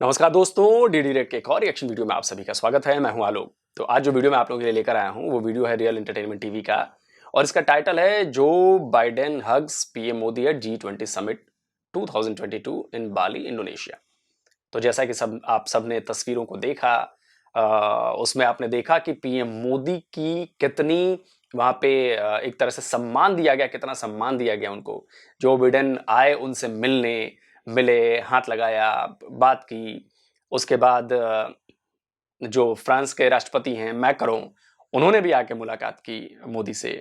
नमस्कार दोस्तों, D direct के एक और रिएक्शन वीडियो में आप सभी का स्वागत है। मैं हूं आलोक। तो आज जो वीडियो मैं आप लोगों के लिए लेकर आया हूं वो वीडियो है रियल एंटरटेनमेंट टीवी का और इसका टाइटल है Joe Biden hugs PM Modi at G20 summit 2022 in Bali Indonesia. तो जैसा कि आप सब ने तस्वीरों को देखा, उसमें आपने देखा कि पीएम मोदी की कितनी वहां पे एक तरह से सम्मान दिया गया, कितना सम्मान दिया गया उनको। जो बाइडेन आए उनसे मिले, हाथ लगाया, बात की। उसके बाद जो फ्रांस के राष्ट्रपति हैं मैक्रों, उन्होंने भी आके मुलाकात की मोदी से।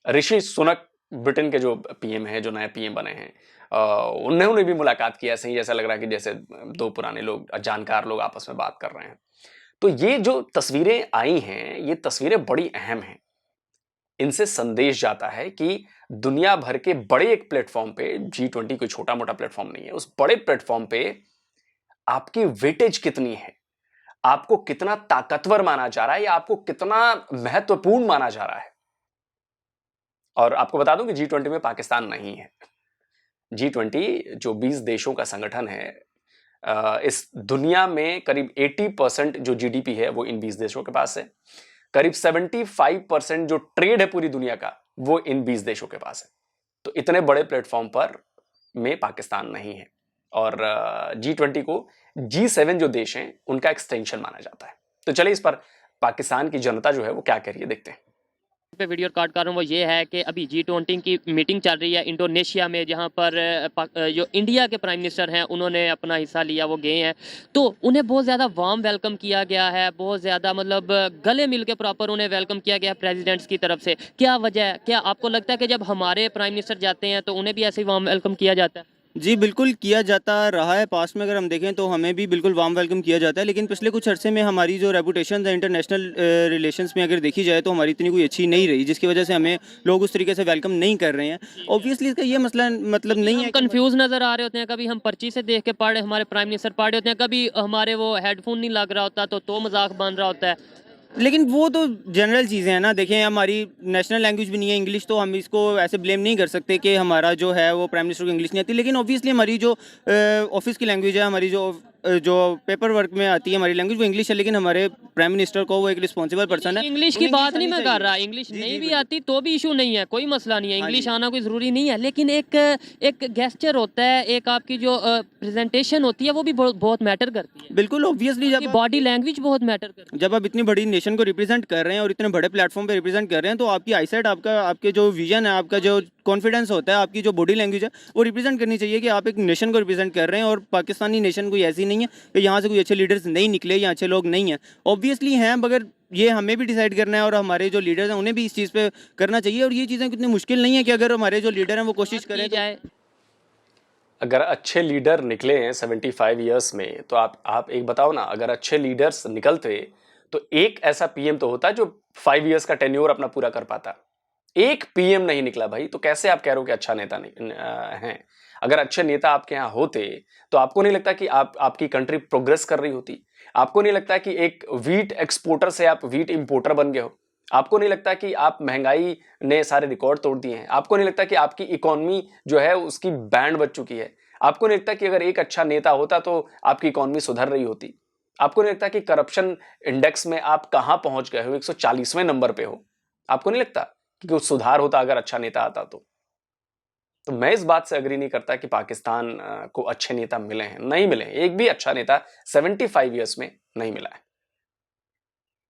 ऋषि सुनक ब्रिटेन के जो पीएम हैं, जो नए पीएम बने हैं, उन्होंने भी मुलाकात की। ऐसे ही जैसा लग रहा है कि जैसे दो पुराने लोग, जानकार लोग आपस में बात कर रहे हैं। तो ये जो तस्वीरें आई हैं, ये तस्वीरें बड़ी अहम हैं। इनसे संदेश जाता है कि दुनिया भर के बड़े एक प्लेटफॉर्म पे, G20 कोई छोटा मोटा प्लेटफॉर्म नहीं है, उस बड़े प्लेटफॉर्म पे आपकी वेटेज कितनी है, आपको कितना ताकतवर माना जा रहा है या आपको कितना महत्वपूर्ण माना जा रहा है। और आपको बता दूं कि G20 में पाकिस्तान नहीं है। G20 जो 20 देशों का संगठन है, इस दुनिया में करीब 80% जो जीडीपी है वो इन 20 देशों के पास है। करीब 75% जो ट्रेड है पूरी दुनिया का, वो इन 20 देशों के पास है। तो इतने बड़े प्लेटफॉर्म पर में पाकिस्तान नहीं है और G20 को G7 जो देश हैं उनका एक्सटेंशन माना जाता है। तो चलिए इस पर पाकिस्तान की जनता जो है वो क्या कह रही है, देखते हैं। पे वीडियो रिकॉर्ड कर रहा हूँ वो ये है कि अभी G20 की मीटिंग चल रही है इंडोनेशिया में, जहाँ पर जो इंडिया के प्राइम मिनिस्टर हैं उन्होंने अपना हिस्सा लिया, वो गए हैं। तो उन्हें बहुत ज़्यादा वार्म वेलकम किया गया है, बहुत ज़्यादा मतलब गले मिल के प्रॉपर उन्हें वेलकम किया गया प्रेसिडेंट्स की तरफ से। क्या वजह है? क्या आपको लगता है कि जब हमारे प्राइम मिनिस्टर जाते हैं तो उन्हें भी ऐसे ही वार्म वेलकम किया जाता है? जी, बिल्कुल किया जाता रहा है। पास्ट में अगर हम देखें तो हमें भी बिल्कुल वार्म वेलकम किया जाता है, लेकिन पिछले कुछ अरसे में हमारी जो रेपुटेशन है इंटरनेशनल रिलेशंस में अगर देखी जाए तो हमारी इतनी कोई अच्छी नहीं रही, जिसकी वजह से हमें लोग उस तरीके से वेलकम नहीं कर रहे हैं। ऑब्वियसली इसका ये मसला मतलब नहीं है, कंफ्यूज नजर आ रहे होते हैं। कभी हम पर्ची से देख के पढ़ रहे, हमारे प्राइम मिनिस्टर पढ़ रहे होते हैं, कभी हमारे वो हेडफोन नहीं लग रहा होता तो मजाक बन रहा होता है। लेकिन वो तो जनरल चीज़ें हैं ना। देखें, हमारी नेशनल लैंग्वेज भी नहीं है इंग्लिश, तो हम इसको ऐसे ब्लेम नहीं कर सकते कि हमारा जो है वो प्राइम मिनिस्टर को इंग्लिश नहीं आती। लेकिन ऑब्वियसली हमारी जो ऑफिस की लैंग्वेज है, हमारी जो पेपर वर्क में आती है हमारी लैंग्वेज, वो इंग्लिश है। लेकिन हमारे प्राइम मिनिस्टर को वो एक रिस्पॉन्सिबल पर्सन है। इंग्लिश की बात नहीं मैं कर रहा, इंग्लिश नहीं भी आती तो भी इशू नहीं है, कोई मसला नहीं है, इंग्लिश आना कोई ज़रूरी नहीं है। लेकिन एक गेस्चर होता है, एक आपकी जो प्रेजेंटेशन होती है वो भी बहुत मैटर करती है। बिल्कुल ऑब्वियसली जब बॉडी लैंग्वेज बहुत मैटर करती है। जब आप इतनी बड़ी नेशन को रिप्रेजेंट कर रहे हैं और इतने बड़े प्लेटफॉर्म पे रिप्रेजेंट कर रहे हैं, तो आपकी आईसाइट, आपके जो विजन है, आपका जो कॉन्फिडेंस होता है, आपकी जो बॉडी लैंग्वेज है, वो रिप्रेजेंट करनी चाहिए कि आप एक नेशन को रिप्रेजेंट कर रहे हैं। और पाकिस्तानी नेशन कोई ऐसी नहीं है कि यहाँ से कोई अच्छे लीडर्स नहीं निकले या अच्छे लोग नहीं हैं। ऑब्वियसली हैं, मगर ये हमें भी डिसाइड करना है और हमारे जो लीडर्स हैं उन्हें भी इस चीज़ पे करना चाहिए। और ये चीज़ें कितनी मुश्किल नहीं है कि अगर हमारे जो लीडर हैं वो कोशिश करें जाए। अगर अच्छे लीडर निकले हैं 75 ईयर्स में, तो आप एक बताओ ना, अगर अच्छे लीडर्स निकलते तो एक ऐसा पीएम तो होता जो 5 ईयर्स का टेन्योर अपना पूरा कर पाता। एक पीएम नहीं निकला भाई, तो कैसे आप कह रहे हो कि अच्छा नेता नहीं हैं? अगर अच्छे नेता आपके यहाँ होते तो आपको नहीं लगता कि आपकी कंट्री प्रोग्रेस कर रही होती? आपको नहीं लगता कि एक वीट एक्सपोर्टर से आप वीट इंपोर्टर बन गए हो? आपको नहीं लगता कि आप महंगाई ने सारे रिकॉर्ड तोड़ दिए हैं? आपको नहीं लगता कि आपकी इकोनॉमी जो है उसकी बैंड बज चुकी है? आपको नहीं लगता कि अगर एक अच्छा नेता होता तो आपकी इकोनॉमी सुधर रही होती? आपको नहीं लगता कि करप्शन इंडेक्स में आप कहां पहुंच गए हो, 140वें नंबर पे हो? आपको नहीं लगता कि कुछ सुधार होता अगर अच्छा नेता आता तो मैं इस बात से अग्री नहीं करता कि पाकिस्तान को अच्छे नेता मिले हैं। नहीं मिले, एक भी अच्छा नेता 75 ईयर्स में नहीं मिला है।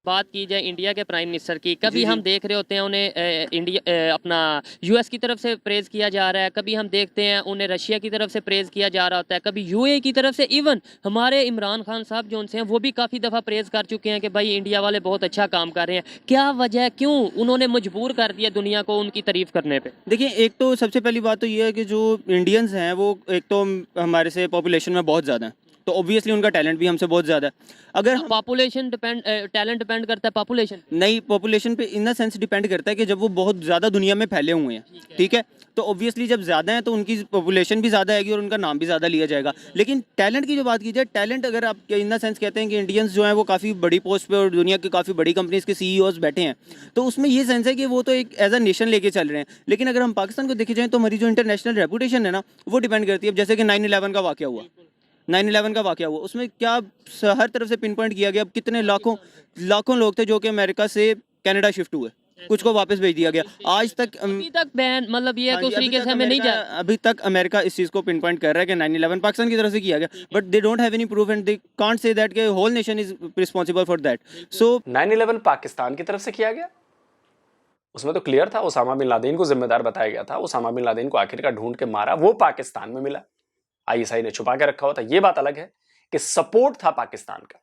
बात की जाए इंडिया के प्राइम मिनिस्टर की, कभी हम देख रहे होते हैं उन्हें इंडिया अपना यूएस की तरफ से प्रेज किया जा रहा है, कभी हम देखते हैं उन्हें रशिया की तरफ से प्रेज किया जा रहा होता है, कभी यूएई की तरफ से। इवन हमारे इमरान खान साहब जो उनसे हैं वो भी काफ़ी दफ़ा प्रेज कर चुके हैं कि भाई इंडिया वाले बहुत अच्छा काम कर रहे हैं। क्या वजह, क्यों उन्होंने मजबूर कर दिया दुनिया को उनकी तारीफ करने पर? देखिए, एक तो सबसे पहली बात तो ये है कि जो इंडियंस हैं वो एक तो हमारे से पॉपुलेशन में बहुत ज़्यादा है, तो ऑब्वियसली उनका टैलेंट भी हमसे बहुत ज़्यादा है। अगर पॉपुलेशन डिपेंड, टैलेंट डिपेंड करता है पॉपुलेशन नई पॉपुलेशन पे इन द सेंस डिपेंड करता है कि जब वो बहुत ज़्यादा दुनिया में फैले हुए हैं, ठीक है, तो ऑब्वियसली जब ज़्यादा हैं तो उनकी पॉपुलेशन भी ज़्यादा आएगी और उनका नाम भी ज़्यादा लिया जाएगा। लेकिन टैलेंट की जो बात की जाए, टैलेंट अगर आप इन द सेंस कहते हैं कि इंडियंस जो हैं वो काफ़ी बड़ी पोस्ट पे और दुनिया की काफ़ी बड़ी कंपनीज के सीईओज बैठे हैं, तो उसमें ये सेंस है कि वो तो एक एज अ नेशन लेके चल रहे हैं। लेकिन अगर हम पाकिस्तान को देखे जाएँ तो हमारी जो इंटरनेशनल रेपुटेशन है ना, वो डिपेंड करती है। जैसे कि 9/11 का वाक़या हुआ, 9/11 का वाक़या हुआ, उसमें क्या हर तरफ से पिन पॉइंट किया गया, अब कितने लाखों लोग थे जो कि अमेरिका से कनाडा शिफ्ट हुए, कुछ को वापस भेज दिया गया। आज तक अभी तक बैन मतलब ये है हाँ कि जी, उस तरीके से हमें नहीं जा अभी तक अमेरिका इस चीज़ को पिन पॉइंट कर रहा है कि 9/11 पाकिस्तान की तरफ से किया गया, but they don't have any proof and they can't say that के whole nation is responsible for that. So 9/11 Pakistan की तरफ से किया गया, उसमें तो क्लियर था उसामा बिन लादेन को जिम्मेदार बताया गया था। उसामा बिन लादेन को आखिरकार ढूंढ के मारा वो पाकिस्तान में मिला, आईएसआई ने छुपा के रखा हुआ था। ये बात अलग है कि सपोर्ट था पाकिस्तान का,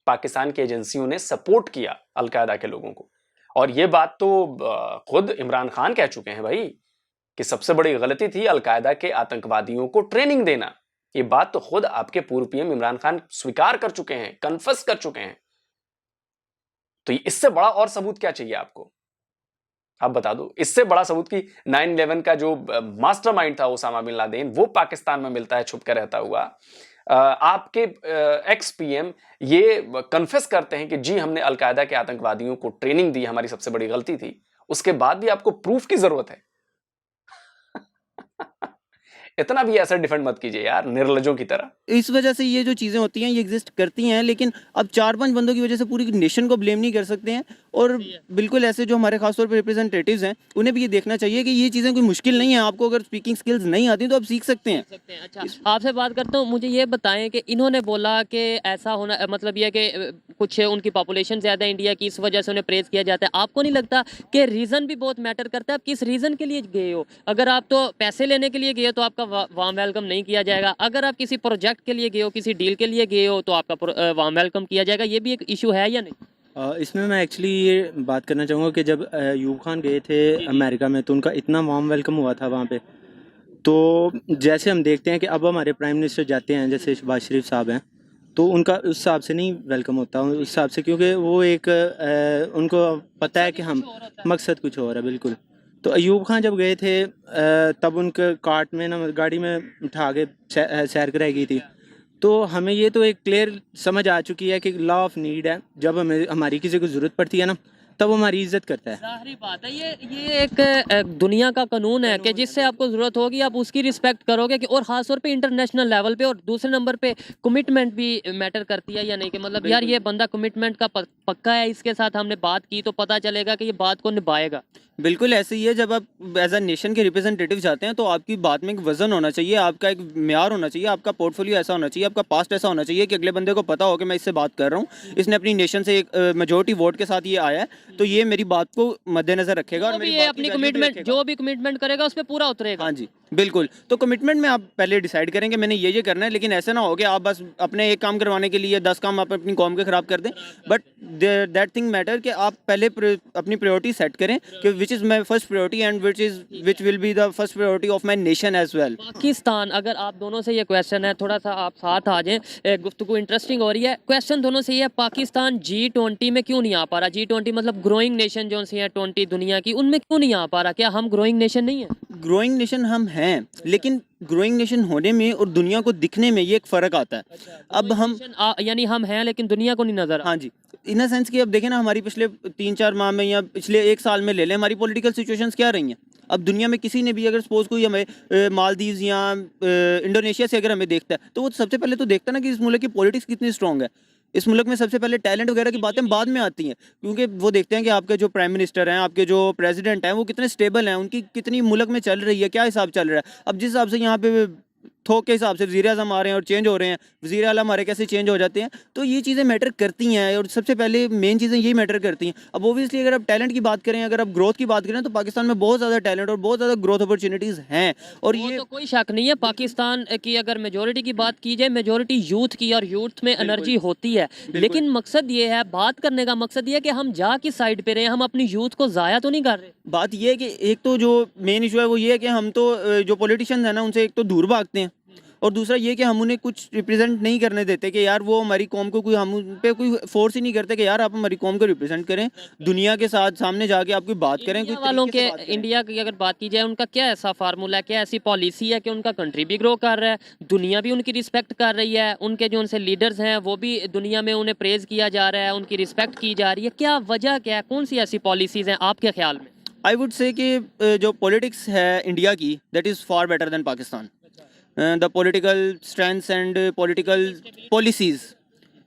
पाकिस्तान की एजेंसियों ने सपोर्ट किया अलकायदा के लोगों को। और ये बात तो खुद इमरान खान कह चुके हैं भाई कि सबसे बड़ी गलती थी अलकायदा के आतंकवादियों को ट्रेनिंग देना। ये बात तो खुद आपके पूर्व पीएम इमरान खान स्वीकार कर चुके हैं, कन्फेस कर चुके हैं। तो इससे बड़ा और सबूत क्या चाहिए आपको? आप बता दो, इससे बड़ा सबूत कि 9/11 का जो मास्टरमाइंड था उसामा बिन लादेन वो पाकिस्तान में मिलता है छुप कर रहता हुआ। आपके एक्स पीएम ये कन्फेस करते हैं कि जी हमने अलकायदा के आतंकवादियों को ट्रेनिंग दी, हमारी सबसे बड़ी गलती थी। उसके बाद भी आपको प्रूफ की जरूरत है। इतना भी ऐसा डिफेंड मत कीजिए यार निर्लजों की तरह। इस वजह से ये जो चीज़ें होती हैं ये एग्जिस्ट करती हैं, लेकिन अब 4-5 बंदों की वजह से पूरी नेशन को ब्लेम नहीं कर सकते हैं। और बिल्कुल ऐसे जो हमारे खासतौर पर रिप्रेजेंटेटिव्स हैं उन्हें भी ये देखना चाहिए कि ये चीज़ें कोई मुश्किल नहीं है। आपको अगर स्पीकिंग स्किल्स नहीं आती तो आप सीख सकते हैं। अच्छा, आपसे बात करता हूँ, मुझे ये बताएं कि इन्होंने बोला कि ऐसा होना मतलब ये कि कुछ उनकी पॉपुलेशन ज़्यादा है इंडिया की, इस वजह से उन्हें प्रेज किया जाता है। आपको नहीं लगता कि रीज़न भी बहुत मैटर करता है? आप किस रीज़न के लिए गए हो? अगर आप तो पैसे लेने के लिए गए हो तो आपका वार्म वेलकम नहीं किया जाएगा। अगर आप किसी प्रोजेक्ट के लिए गए हो, किसी डील के लिए गए हो तो आपका वार्म वेलकम किया जाएगा। ये भी एक इशू है या नहीं? इसमें मैं एक्चुअली ये बात करना चाहूँगा कि जब अयूब खान गए थे अमेरिका में तो उनका इतना वार्म वेलकम हुआ था वहाँ पे। तो जैसे हम देखते हैं कि अब हमारे प्राइम मिनिस्टर जाते हैं, जैसे शहबाज शरीफ साहब हैं, तो उनका उस हिसाब से नहीं वेलकम होता उस हिसाब से, क्योंकि वो एक उनको पता है कि हम मकसद कुछ और है। बिल्कुल। तो अयूब खान जब गए थे तब उनके कार्ट में ना गाड़ी में उठा के सैर कराई गई थी। तो हमें ये तो एक क्लियर समझ आ चुकी है कि लॉ ऑफ नीड है। जब हमें हमारी किसी को ज़रूरत पड़ती है ना तब हमारी इज्जत करता है। ज़ाहिरी बात है, ये एक दुनिया का कानून है कि जिससे आपको ज़रूरत होगी आप उसकी रिस्पेक्ट करोगे। कि और ख़ास तौर पे इंटरनेशनल लेवल पे। और दूसरे नंबर पे कमिटमेंट भी मैटर करती है या नहीं, कि मतलब यार ये बंदा कमिटमेंट का पक्का है, इसके साथ हमने बात की तो पता चलेगा कि ये बात को निभाएगा। बिल्कुल ऐसे ही है। जब आप एज अ नेशन के रिप्रेजेंटेटिव जाते हैं तो आपकी बात में एक वजन होना चाहिए, आपका एक म्यार होना चाहिए, आपका पोर्टफोलियो ऐसा होना चाहिए, आपका पास्ट ऐसा होना चाहिए कि अगले बंदे को पता हो कि मैं इससे बात कर रहा हूँ, इसने अपनी नेशन से एक मेजोरिटी वोट के साथ ये आया है, तो ये मेरी बात को मद्देनजर रखेगा और मेरी ये बात की अपनी value भी कमिटमेंट रखेगा। जो भी कमिटमेंट करेगा उस पर पूरा उतरेगा। हाँ जी बिल्कुल। तो कमिटमेंट में आप पहले डिसाइड करेंगे मैंने ये करना है, लेकिन ऐसा ना हो कि आप बस अपने एक काम करवाने के लिए 10 काम आप अपनी कौम के खराब कर दें। बट दैट थिंग मैटर कि आप पहले अपनी प्रायोरिटी सेट करें कि which is my first priority and which will be the first priority of my nation as well. Pakistan, अगर आप दोनों से ये क्वेश्चन है, थोड़ा सा आप साथ आ जाएं, गुफ्तगू इंटरेस्टिंग हो रही है। क्वेश्चन दोनों से ये है, पाकिस्तान G20 में क्यों नहीं आ पा रहा? G20 मतलब ग्रोइंग नेशन जो सी है 20 दुनिया की, उनमें क्यों नहीं आ पा रहा? क्या हम ग्रोइंग नेशन नहीं है? ग्रोइंग नेशन हम हैं, लेकिन ग्रोइंग नेशन होने में और दुनिया को दिखने में ये एक फ़र्क आता है। अब हम यानी हम हैं लेकिन दुनिया को नहीं नजर। हाँ जी, इन अ सेंस कि अब देखें ना, हमारी पिछले 3-4 माह में या पिछले 1 साल में ले लें, हमारी पॉलिटिकल सिचुएशंस क्या रही हैं। अब दुनिया में किसी ने भी अगर सपोज कोई हमें मालदीव्स या इंडोनेशिया से अगर हमें देखता है तो वो सबसे पहले तो देखता है ना कि इस मुल्क की पॉलिटिक्स कितनी स्ट्रॉन्ग है। इस मुल्क में सबसे पहले टैलेंट वगैरह की बातें बाद में आती हैं, क्योंकि वो देखते हैं कि आपके जो प्राइम मिनिस्टर हैं, आपके जो प्रेसिडेंट हैं, वो कितने स्टेबल हैं, उनकी कितनी मुल्क में चल रही है, क्या हिसाब चल रहा है। अब जिस हिसाब से यहाँ पे थोक के हिसाब से वज़ीर-ए-आज़म आ रहे हैं और चेंज हो रहे हैं, वज़ीर आला हमारे कैसे चेंज हो जाते हैं, तो ये चीज़ें मैटर करती हैं और सबसे पहले मेन चीज़ें यही मैटर करती हैं। अब ओब्वियसली अगर आप टैलेंट की बात करें, अगर आप ग्रोथ की बात करें, तो पाकिस्तान में बहुत ज़्यादा टैलेंट और बहुत ज़्यादा ग्रोथ अपॉर्चुनिटीज़ हैं। और वो ये तो कोई शक नहीं है, पाकिस्तान की अगर मेजोरिटी की बात की जाए, मेजोरिटी यूथ की, और यूथ में एनर्जी होती है। लेकिन मकसद ये है, बात करने का मकसद ये है कि हम जा किस साइड पे रहे हैं, हम अपनी यूथ को ज़ाया तो नहीं कर रहे। बात ये है कि एक तो जो मेन इशू है वो ये है कि हम तो जो पॉलिटिशियंस हैं ना, उनसे एक तो दूर भागते हैं, और दूसरा ये कि हम उन्हें कुछ रिप्रेजेंट नहीं करने देते कि यार वो हमारी कौम को कोई, हम उन पे कोई फोर्स ही नहीं करते कि यार आप हमारी कौम को रिप्रेजेंट करें, दुनिया के साथ सामने जाके आप कोई बात करें, कोई इंडिया वालों तरीके के, से बात करें। इंडिया की अगर बात की जाए, उनका क्या ऐसा फार्मूला है, क्या ऐसी पॉलिसी है कि उनका कंट्री भी ग्रो कर रहा है, दुनिया भी उनकी रिस्पेक्ट कर रही है, उनके जो उनसे लीडर्स हैं वो भी दुनिया में उन्हें प्रेज किया जा रहा है, उनकी रिस्पेक्ट की जा रही है। क्या वजह क्या है, कौन सी ऐसी पॉलिसीज़ हैं आपके ख्याल में? आई वुड से कि जो पॉलिटिक्स है इंडिया की, that is far better than Pakistan. the political strengths and political policies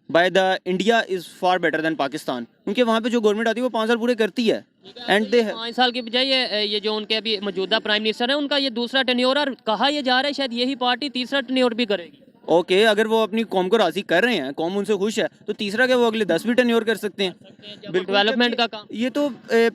by the India is far better than Pakistan. क्योंकि वहाँ पे जो गवर्नमेंट आती है वो 5 साल पूरे करती है एंड दे 5 साल की बजाय ये जो उनके अभी मौजूदा प्राइम मिनिस्टर है उनका ये दूसरा टेन्योर, और कहा यह जा रहा है शायद यही पार्टी तीसरा टेन्योर भी करेगी। ओके अगर वो अपनी कौम को राजी कर रहे हैं, कौम उनसे खुश है, तो तीसरा क्या वो अगले 10 भी टेन्योर कर सकते हैं। डेवलपमेंट का काम ये तो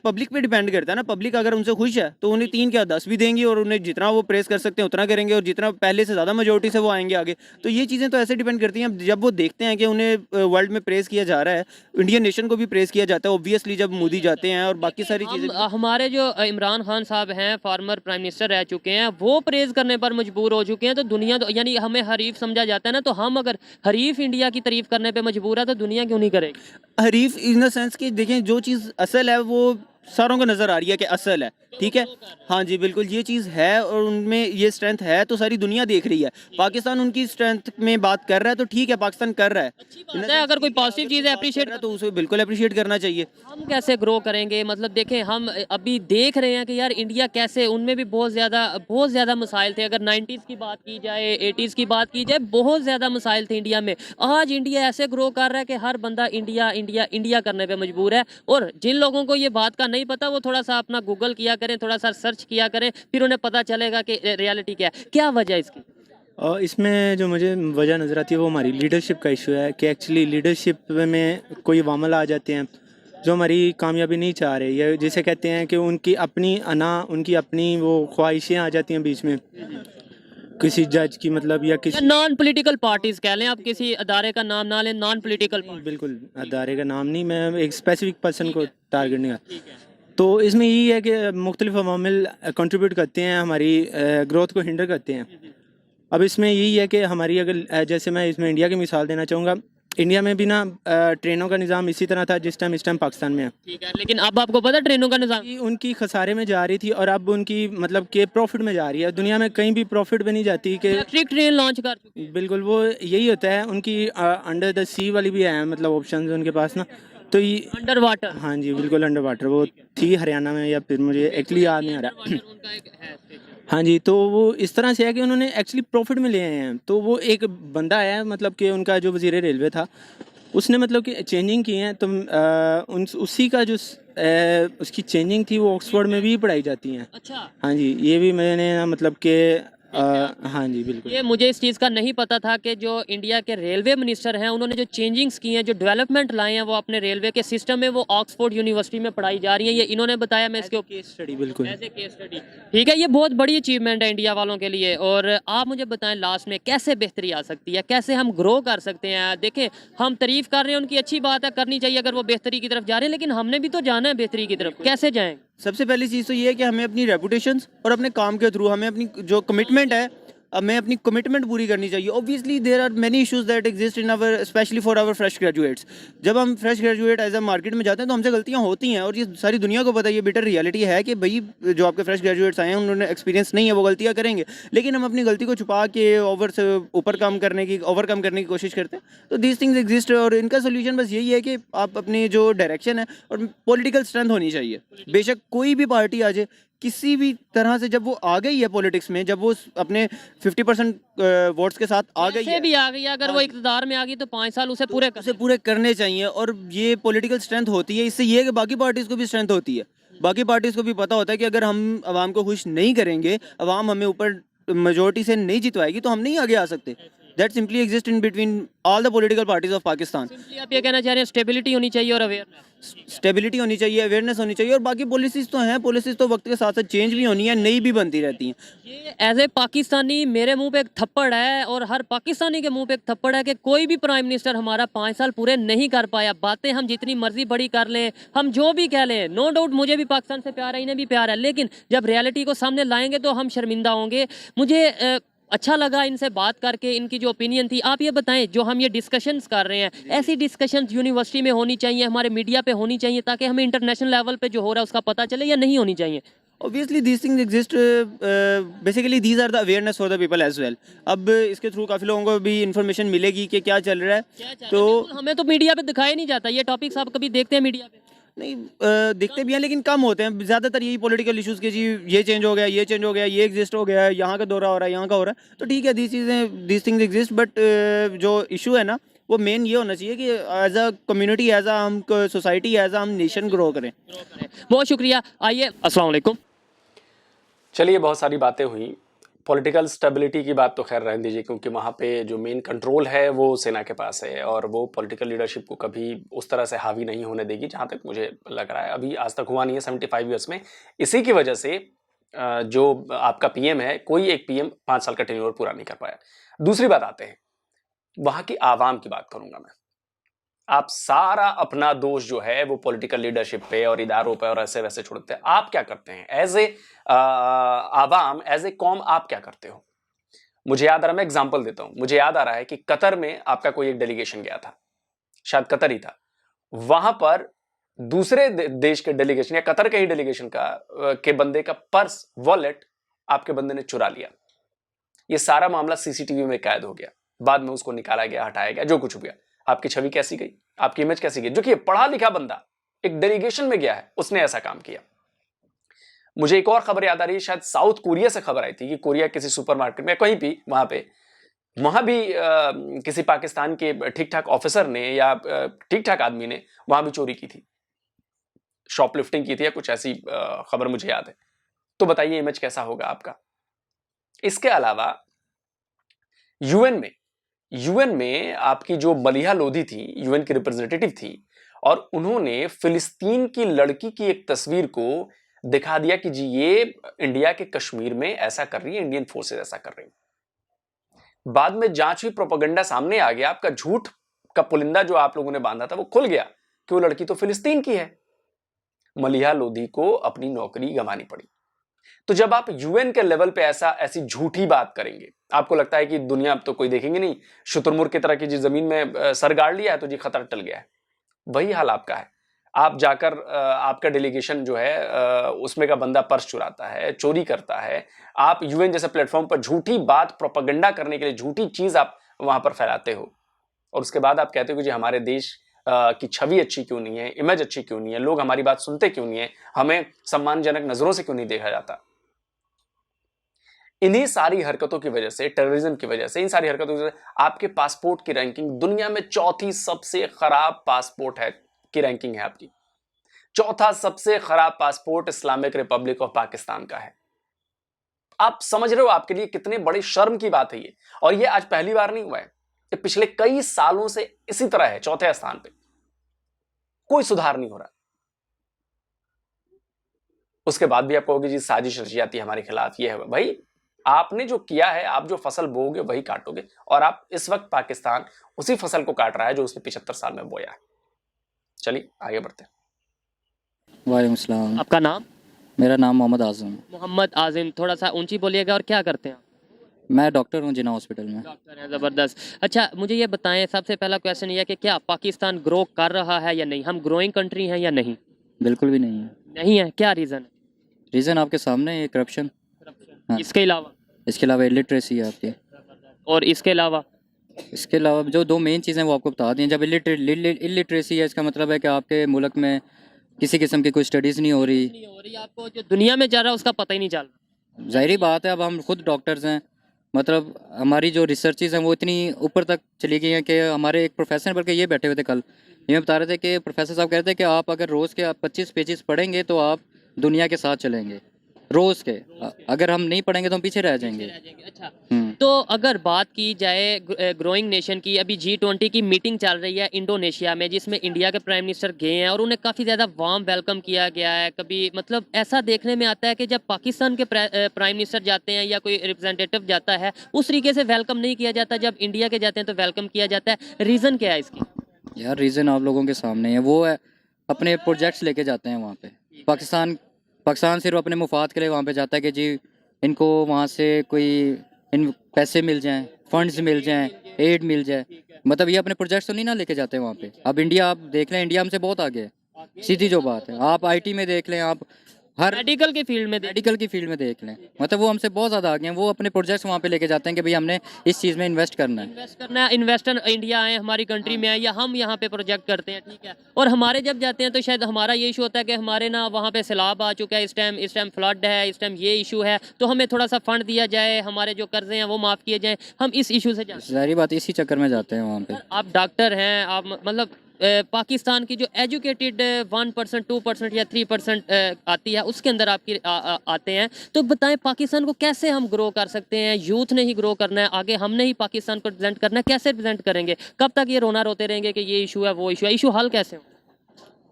पब्लिक पे डिपेंड करता है ना। पब्लिक अगर उनसे खुश है तो उन्हें 3 क्या 10 भी देंगी, और उन्हें जितना वो प्रेस कर सकते हैं उतना करेंगे, और जितना पहले से ज़्यादा मेजोरिटी से वो आएंगे आगे। तो ये चीज़ें तो ऐसे डिपेंड करती हैं। जब वो देखते हैं कि उन्हें वर्ल्ड में प्रेस किया जा रहा है, इंडियन नेशन को भी प्रेस किया जाता है ऑब्वियसली जब मोदी जाते हैं और बाकी सारी चीज़ें। हमारे जो इमरान खान साहब हैं, फॉर्मर प्राइम मिनिस्टर रह चुके हैं, वो प्रेज करने पर मजबूर हो चुके हैं, तो दुनिया तो यानी हमें हरीफ समझा जाता है ना, तो हम अगर हरीफ इंडिया की तारीफ करने पे मजबूर है तो दुनिया क्यों नहीं करेगी। हरीफ इन द सेंस कि देखें जो चीज़ असल है वो सारों को नज़र आ रही है कि असल है, ठीक है। हाँ जी बिल्कुल ये चीज़ है और उनमें ये स्ट्रेंथ है तो सारी दुनिया देख रही है। पाकिस्तान उनकी स्ट्रेंथ में बात कर रहा है तो ठीक है, पाकिस्तान कर रहा है। अगर कोई पॉजिटिव चीज़ अप्रिशिएट तो उसे बिल्कुल अप्रिशिएट करना चाहिए। हम कैसे ग्रो करेंगे, मतलब देखें हम अभी देख रहे हैं कि यार इंडिया कैसे, उनमें भी बहुत ज़्यादा मसाइल थे। अगर 90s की बात की जाए, 80s की बात की जाए, बहुत ज़्यादा मसाइल थे इंडिया में। आज इंडिया ऐसे ग्रो कर रहा है कि हर बंदा इंडिया इंडिया इंडिया करने पे मजबूर है। और जिन लोगों को ये बात का नहीं पता वो थोड़ा सा अपना गूगल किया करें, थोड़ा सा सर्च किया करें, फिर उन्हें पता चलेगा कि रियलिटी क्या है। क्या वजह इसकी? और इसमें जो मुझे वजह नज़र आती है वो हमारी लीडरशिप का इशू है कि एक्चुअली लीडरशिप में कोई वामल आ जाते हैं जो हमारी कामयाबी नहीं चाह रहे, या जिसे कहते हैं कि उनकी अपनी अना, उनकी अपनी वो ख्वाहिशें आ जाती हैं बीच में किसी जज की, मतलब या किसी नॉन पॉलिटिकल पार्टीज कह लें, आप किसी अदारे का नाम ना लें, नॉन पॉलिटिकल। बिल्कुल अदारे का नाम नहीं, मैं एक स्पेसिफिक पर्सन को टारगेट नहीं करता। तो इसमें यही है कि मुख्तलिफ अवामिल कंट्रीब्यूट करते हैं, हमारी ग्रोथ को हिंडर करते हैं। अब इसमें यही है कि हमारी अगर जैसे मैं इसमें इंडिया की मिसाल देना चाहूँगा, इंडिया में भी ना ट्रेनों का निज़ाम इसी तरह था जिस टाइम इस टाइम पाकिस्तान में है। ठीक है, लेकिन अब आपको पता ट्रेनों का निज़ाम उनकी खसारे में जा रही थी और अब उनकी मतलब के प्रॉफिट में जा रही है। दुनिया में कहीं भी प्रॉफिट में नहीं जाती कि इलेक्ट्रिक ट्रेन लॉन्च कर चुकी है। बिल्कुल वो यही होता है। उनकी अंडर द सी वाली भी है, मतलब ऑप्शन उनके पास ना, तो ये अंडर वाटर। हाँ जी बिल्कुल अंडर वाटर। वो थी हरियाणा में या फिर मुझे एक्चुअली याद नहीं आ रहा। हाँ जी, तो वो इस तरह से है कि उन्होंने एक्चुअली प्रॉफिट में ले आए हैं। तो वो एक बंदा आया, मतलब कि उनका जो वज़ीर रेलवे था उसने मतलब कि चेंजिंग की हैं, तो उसी का जो उसकी चेंजिंग थी वो ऑक्सफोर्ड में भी पढ़ाई जाती हैं। अच्छा। हाँ जी, ये भी मैंने मतलब कि हाँ जी बिल्कुल। ये मुझे इस चीज़ का नहीं पता था कि जो इंडिया के रेलवे मिनिस्टर हैं उन्होंने जो चेंजिंग्स की हैं, जो डेवलपमेंट लाए हैं वो अपने रेलवे के सिस्टम में, वो ऑक्सफोर्ड यूनिवर्सिटी में पढ़ाई जा रही है। ये इन्होंने बताया, मैं इसके केस स्टडी बिल्कुल एज ए केस स्टडी। ठीक है, ये बहुत बड़ी अचीवमेंट है इंडिया वालों के लिए। और आप मुझे बताएं लास्ट में कैसे बेहतरी आ सकती है, कैसे हम ग्रो कर सकते हैं। देखें हम तारीफ कर रहे हैं, उनकी अच्छी बात है, करनी चाहिए अगर वो बेहतरी की तरफ जा रहे हैं, लेकिन हमने भी तो जाना है बेहतरी की तरफ। कैसे जाएंगे? सबसे पहली चीज़ तो ये है कि हमें अपनी रेपुटेशंस और अपने काम के थ्रू हमें अपनी जो कमिटमेंट है, हमें अपनी कमिटमेंट पूरी करनी चाहिए। Obviously there are many issues that exist in our, specially for our fresh graduates. जब हम fresh graduate as a market में जाते हैं तो हमसे गलतियां होती हैं, और ये सारी दुनिया को पता है। ये बेटर रियलिटी है कि भाई जो आपके फ्रेश ग्रेजुएट्स आए हैं उन्होंने एक्सपीरियंस नहीं है, वो गलतियां करेंगे। लेकिन हम अपनी गलती को छुपा के ओवरकम करने की कोशिश करते हैं। तो दीज थिंग्स एग्जिस्ट, और इनका सोल्यूशन बस यही है कि आप अपनी जो डायरेक्शन है और पॉलिटिकल स्ट्रेंथ होनी चाहिए। बेशक कोई भी पार्टी आ जाए, किसी भी तरह से, जब वो आ गई है पॉलिटिक्स में, जब वो अपने 50% वोट्स के साथ आ गई है, भी आ गई है, अगर वो इक़्तिदार में आ गई तो 5 साल उसे पूरे करने चाहिए। और ये पॉलिटिकल स्ट्रेंथ होती है, इससे ये है कि बाकी पार्टीज़ को भी स्ट्रेंथ होती है। बाकी पार्टीज़ को भी पता होता है कि अगर हम आवाम को खुश नहीं करेंगे, आवाम हमें ऊपर मेजोरिटी से नहीं जितवाएगी, तो हम नहीं आगे आ सकते। That simply exist in between all the political parties of Pakistan. Simply आप ये कहना चाह रहे हैं स्टेबिलिटी होनी चाहिए और अवेयरनेस। स्टेबिलिटी होनी चाहिए, अवेयरनेस होनी चाहिए, और बाकी पॉलिसीज़ तो हैं, पॉलिसीज़ तो वक्त के साथ साथ चेंज भी होनी है, नई भी बनती रहती हैं। ये एज ए पाकिस्तानी मेरे मुंह पे एक थप्पड़ है, और हर पाकिस्तानी के मुंह पे एक थप्पड़ है कि कोई भी प्राइम मिनिस्टर हमारा 5 साल पूरे नहीं कर पाया। बातें हम जितनी मर्जी बड़ी कर लें, हम जो भी कह लें, नो डाउट मुझे भी पाकिस्तान से प्यार है, इन्हें भी प्यार है, लेकिन जब रियलिटी को सामने लाएंगे तो हम शर्मिंदा होंगे। मुझे अच्छा लगा इनसे बात करके, इनकी जो ओपिनियन थी। आप ये बताएं, जो हम ये डिस्कशंस कर रहे हैं, ऐसी डिस्कशंस यूनिवर्सिटी में होनी चाहिए, हमारे मीडिया पे होनी चाहिए, ताकि हमें इंटरनेशनल लेवल पे जो हो रहा है उसका पता चले, या नहीं होनी चाहिए? Obviously these things exist, basically these are the awareness for the people as well. अब इसके थ्रू काफ़ी लोगों को भी इन्फॉर्मेशन मिलेगी कि क्या चल रहा है। तो हमें तो मीडिया पे दिखाया नहीं जाता ये टॉपिक्स, आप कभी देखते हैं मीडिया पे? नहीं दिखते भी हैं लेकिन कम होते हैं, ज़्यादातर यही पॉलिटिकल इश्यूज़ के जी, ये चेंज हो गया, ये चेंज हो गया, ये एग्जिस्ट हो गया, यहाँ का दौरा हो रहा है, यहाँ का हो रहा है, तो ठीक है, दीज थिंग्स एग्जिस्ट, बट जो इशू है ना वो मेन ये होना चाहिए कि as a community, as a हम सोसाइटी, एज अ हम नेशन ग्रो करें। बहुत शुक्रिया। आइए, अस्सलाम वालेकुम। चलिए, बहुत सारी बातें हुई। पॉलिटिकल स्टेबिलिटी की बात तो खैर रहने दीजिए, क्योंकि वहाँ पे जो मेन कंट्रोल है वो सेना के पास है और वो पॉलिटिकल लीडरशिप को कभी उस तरह से हावी नहीं होने देगी, जहाँ तक मुझे लग रहा है। अभी आज तक हुआ नहीं है 75 ईयर्स में। इसी की वजह से जो आपका पीएम है, कोई एक पीएम 5 साल का टेन्योर पूरा नहीं कर पाया। दूसरी बात आते हैं, वहाँ की आवाम की बात करूंगा मैं। आप सारा अपना दोष जो है वो पॉलिटिकल लीडरशिप पे और इदारों पे और ऐसे वैसे छोड़ते हैं। आप क्या करते हैं as a Awam, as a कौम, आप क्या करते हो? मुझे याद आ रहा है, मैं एग्जांपल देता हूं। मुझे याद आ रहा है कि कतर में आपका कोई एक डेलीगेशन गया था, शायद कतर ही था। वहां पर दूसरे देश के डेलीगेशन या कतर के ही डेलीगेशन का के बंदे का पर्स, वॉलेट आपके बंदे ने चुरा लिया। ये सारा मामला सीसीटीवी में कैद हो गया। बाद में उसको निकाला गया, हटाया गया, जो कुछ हो गया। आपकी छवि कैसी गई, आपकी इमेज कैसी गई? जो कि पढ़ा लिखा बंदा एक डेलीगेशन में गया है, उसने ऐसा काम किया। मुझे एक और खबर याद आ रही है, शायद साउथ कोरिया से खबर आई थी कि कोरिया किसी सुपरमार्केट में कहीं भी वहां भी किसी पाकिस्तान के ठीक ठाक ऑफिसर ने या ठीक ठाक आदमी ने वहां भी चोरी की थी, शॉपलिफ्टिंग की थी या कुछ ऐसी खबर मुझे याद है। तो बताइए इमेज कैसा होगा आपका? इसके अलावा यूएन में आपकी जो मलिहा लोधी थी, यूएन की रिप्रेजेंटेटिव थी, और उन्होंने फिलिस्तीन की लड़की की एक तस्वीर को दिखा दिया कि जी ये इंडिया के कश्मीर में ऐसा कर रही है, इंडियन फोर्सेस ऐसा कर रही है। बाद में जांच हुई, प्रोपेगेंडा सामने आ गया, आपका झूठ का पुलिंदा जो आप लोगों ने बांधा था वो खुल गया कि वो लड़की तो फिलिस्तीन की है। मलिहा लोधी को अपनी नौकरी गंवानी पड़ी। तो जब आप यूएन के लेवल पे ऐसी झूठी बात करेंगे, आपको लगता है कि दुनिया अब तो कोई देखेंगे नहीं, शुतुरमुर्ग की तरह की जी जमीन में सर गाड़ लिया है तो जी खतरा टल गया है। वही हाल आपका है। आप जाकर आपका डेलीगेशन जो है उसमें का बंदा पर्स चुराता है, चोरी करता है। आप यूएन जैसे प्लेटफॉर्म पर झूठी बात, प्रोपेगेंडा करने के लिए झूठी चीज आप वहां पर फैलाते हो, और उसके बाद आप कहते हो कि जी हमारे देश की छवि अच्छी क्यों नहीं है, इमेज अच्छी क्यों नहीं है, लोग हमारी बात सुनते क्यों नहीं है, हमें सम्मानजनक नजरों से क्यों नहीं देखा जाता। इन्हीं सारी हरकतों की वजह से, टेररिज्म की वजह से, इन सारी हरकतों की वजह से आपके पासपोर्ट की रैंकिंग दुनिया में चौथी सबसे खराब पासपोर्ट है की रैंकिंग है आपकी। चौथा सबसे खराब passport Islamic Republic of Pakistan का है। आप समझ रहे हो आपके लिए कितने बड़ी शर्म की बात है ये? और ये आज पहली बार नहीं हुआ है, ये पिछले कई सालों से इसी तरह है, चौथे स्थान पे, कोई सुधार नहीं हो रहा। उसके बाद भी आप कहोगे जी साजिश रची जाती है हमारे खिलाफ, ये है। भाई आपने जो किया है, आप जो फसल बोओगे वही काटोगे, और आप इस वक्त पाकिस्तान उसी फसल को काट रहा है जो उसने 75 साल में बोया है। चलिए आगे बढ़ते हैं। वालेकुम सलाम। आपका नाम? मेरा नाम मोहम्मद आज़म। मोहम्मद आजिम, थोड़ा सा ऊंची बोलिएगा। और क्या करते हैं? मैं डॉक्टर हूँ जिन्ना हॉस्पिटल में। डॉक्टर हैं, ज़बरदस्त। अच्छा, मुझे ये बताएं, सबसे पहला क्वेश्चन ये है कि क्या पाकिस्तान ग्रो कर रहा है या नहीं? हम ग्रोइंग कंट्री हैं या नहीं? बिल्कुल भी नहीं है। नहीं है, क्या रीज़न है? रीज़न आपके सामने है, करप्शन। हाँ। इसके अलावा? इसके अलावा इलिटरेसी है आपकी। और इसके अलावा? इसके अलावा जो दो मेन चीज़ें वो आपको बता दी। जब इलिटरेसी है, इसका मतलब है कि आपके मुल्क में किसी किस्म की कोई स्टडीज़ नहीं हो रही। आपको जो दुनिया में चल रहा है उसका पता ही नहीं चल रहा। ज़ाहिरी बात है, अब हम खुद डॉक्टर्स हैं, मतलब हमारी जो रिसर्चेज हैं वो इतनी ऊपर तक चली गई हैं कि हमारे एक प्रोफेसर, बल्कि ये बैठे हुए थे कल, ये बता रहे थे कि प्रोफेसर साहब कह रहे थे कि आप अगर रोज़ के 25 पेजेस पढ़ेंगे तो आप दुनिया के साथ चलेंगे। रोज़ के अगर हम नहीं पढ़ेंगे तो हम पीछे रह जाएंगे। अच्छा, तो अगर बात की जाए ग्रोइंग नेशन की, अभी G20 की मीटिंग चल रही है इंडोनेशिया में, जिसमें इंडिया के प्राइम मिनिस्टर गए हैं और उन्हें काफ़ी ज़्यादा वार्म वेलकम किया गया है। कभी मतलब ऐसा देखने में आता है कि जब पाकिस्तान के प्राइम मिनिस्टर जाते हैं या कोई रिप्रेजेंटेटिव जाता है, उस तरीके से वेलकम नहीं किया जाता। जब इंडिया के जाते हैं तो वेलकम किया जाता है। रीज़न क्या है इसकी? यार रीज़न आप लोगों के सामने है, वो है अपने प्रोजेक्ट्स लेके जाते हैं वहाँ पे। पाकिस्तान सिर्फ अपने मुफाद के लिए वहाँ पे जाता है कि जी इनको वहाँ से कोई इन पैसे मिल जाएं, फंड्स मिल जाएं, एड मिल जाए। मतलब ये अपने प्रोजेक्ट्स तो नहीं ना लेके जाते वहाँ पे। अब इंडिया आप देख लें, इंडिया हमसे बहुत आगे है, सीधी जो बात है। आप आईटी में देख लें, आप हर मेडिकल के फील्ड में मेडिकल की फील्ड में देख लें, मतलब वो हमसे बहुत ज़्यादा आगे हैं। वो अपने प्रोजेक्ट्स वहाँ पे लेके जाते हैं कि भाई हमने इस चीज़ में इन्वेस्ट करना है। इन्वेस्ट करना है, इन्वेस्टर इंडिया आए हमारी कंट्री में आए या हम यहाँ पे प्रोजेक्ट करते हैं, ठीक है। और हमारे जब जाते हैं तो शायद हमारा ये इशू होता है कि हमारे ना वहाँ पे सैलाब आ चुका है, इस टाइम फ्लड है, इस टाइम ये इशू है, तो हमें थोड़ा सा फंड दिया जाए, हमारे जो कर्जे हैं वो माफ़ किए जाएँ, हम इस इशू से जाते सारी बात इसी चक्कर में जाते हैं वहाँ पे। हैं। आप डॉक्टर हैं, आप मतलब पाकिस्तान की जो एजुकेटेड 1% 2% या 3% आती है उसके अंदर आपकी आते हैं, तो बताएं पाकिस्तान को कैसे हम ग्रो कर सकते हैं? यूथ ने ही ग्रो करना है, आगे हमने ही पाकिस्तान को रिप्रेजेंट करना है, कैसे रिप्रेजेंट करेंगे? कब तक ये रोना रोते रहेंगे कि ये इशू है वो इशू है? इशू हल कैसे हो?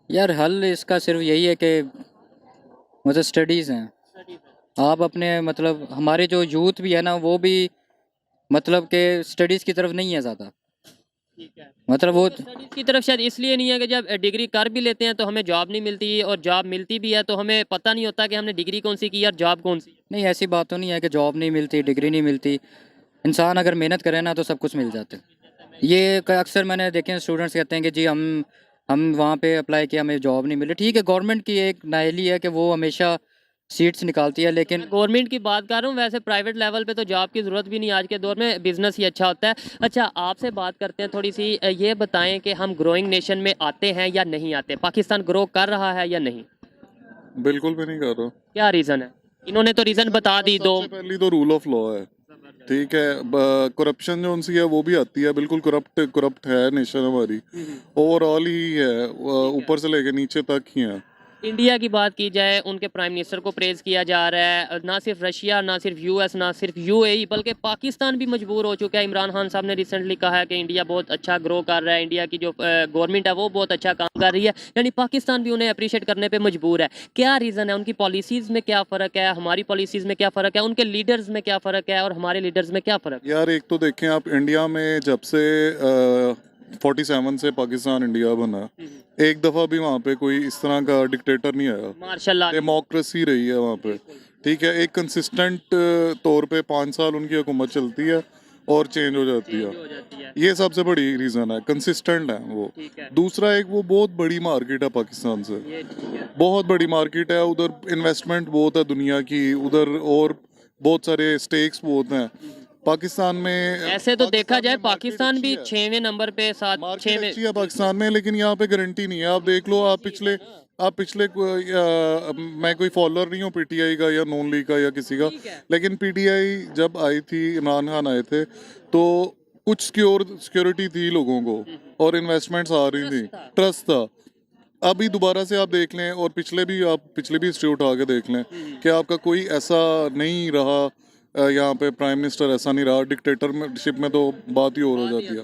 यार हल इसका सिर्फ यही है कि मतलब स्टडीज़ हैं। आप अपने मतलब हमारे जो यूथ भी है ना वो भी मतलब के स्टडीज़ की तरफ नहीं है ज़्यादा, ठीक है। मतलब वो स्टडीज़ की तरफ शायद इसलिए नहीं है कि जब डिग्री कर भी लेते हैं तो हमें जॉब नहीं मिलती, और जॉब मिलती भी है तो हमें पता नहीं होता कि हमने डिग्री कौन सी की है और जॉब कौन सी है। नहीं, ऐसी बात तो नहीं है कि जॉब नहीं मिलती, डिग्री नहीं मिलती। इंसान अगर मेहनत करे ना तो सब कुछ मिल जाता है। ये अक्सर मैंने देखे हैं, स्टूडेंट्स कहते हैं कि जी हम वहाँ पे अप्लाई किया, हमें जॉब नहीं मिली। ठीक है, गवर्नमेंट की एक नाअहली है कि वो हमेशा सीट्स निकालती है, लेकिन गवर्नमेंट की बात कर रहा हूँ, वैसे प्राइवेट लेवल पे तो जॉब की ज़रूरत भी नहीं, आज के दौर में बिजनेस ही अच्छा होता है। अच्छा, आपसे बात करते हैं थोड़ी सी, ये बताएं कि हम ग्रोइंग नेशन में आते हैं या नहीं आते? पाकिस्तान ग्रो कर रहा है या नहीं? बिल्कुल भी नहीं कर रहा। क्या रीज़न है? इन्होंने तो रीज़न बता दी दो। सबसे पहली तो रूल ऑफ लॉ है, ठीक है। करप्शन जो उनसी है वो भी आती है, बिल्कुल करप्ट है नेशन हमारी, ओवरऑल ही है, ऊपर से लेके नीचे तक ही है। इंडिया की बात की जाए, उनके प्राइम मिनिस्टर को प्रेज़ किया जा रहा है, ना सिर्फ रशिया, ना सिर्फ यूएस, ना सिर्फ यूएई, बल्कि पाकिस्तान भी मजबूर हो चुका है। इमरान खान साहब ने रिसेंटली कहा है कि इंडिया बहुत अच्छा ग्रो कर रहा है, इंडिया की जो गवर्नमेंट है वो बहुत अच्छा काम कर रही है, यानी पाकिस्तान भी उन्हें अप्रिशिएट करने पर मजबूर है। क्या रीज़न है? उनकी पॉलिसीज़ में क्या फ़र्क है, हमारी पॉलिसीज़ में क्या फ़र्क है, उनके लीडर्स में क्या फ़र्क है और हमारे लीडर्स में क्या फ़र्क है? यार एक तो देखें आप, इंडिया में जब से 47 से पाकिस्तान इंडिया बना, एक दफ़ा भी वहाँ पे कोई इस तरह का डिक्टेटर नहीं आया। मार्शल डेमोक्रेसी रही है वहाँ पे, ठीक है। एक कंसिस्टेंट तौर पे 5 साल उनकी हुकूमत चलती है और चेंज हो जाती है। ये सबसे बड़ी रीज़न है, कंसिस्टेंट है वो। दूसरा, एक वो बहुत बड़ी मार्केट है पाकिस्तान से, बहुत बड़ी मार्केट है, उधर इन्वेस्टमेंट बहुत है दुनिया की, उधर और बहुत सारे स्टेक्स बहुत हैं पाकिस्तान में। ऐसे तो देखा जाए में market पाकिस्तान भी अच्छी है। 6वें नंबर पे, 7 मार्केट 6वें। अच्छी है पाकिस्तान में, लेकिन यहाँ पे गारंटी नहीं है। आप देख लो, आप पिछले मैं कोई फॉलोअर नहीं हूँ पीटीआई का या नॉन लीग का या किसी का, लेकिन पीटीआई जब आई थी, इमरान खान आए थे, तो कुछ सिक्योरिटी थी लोगों को और इन्वेस्टमेंट्स आ रही थी, ट्रस्ट था। अभी दोबारा से आप देख लें, और पिछले भी हिस्ट्री उठा के देख लें कि आपका कोई ऐसा नहीं रहा, यहाँ पे प्राइम मिनिस्टर ऐसा नहीं रहा। डिक्टेटरशिप में तो बात ही और हो जाती है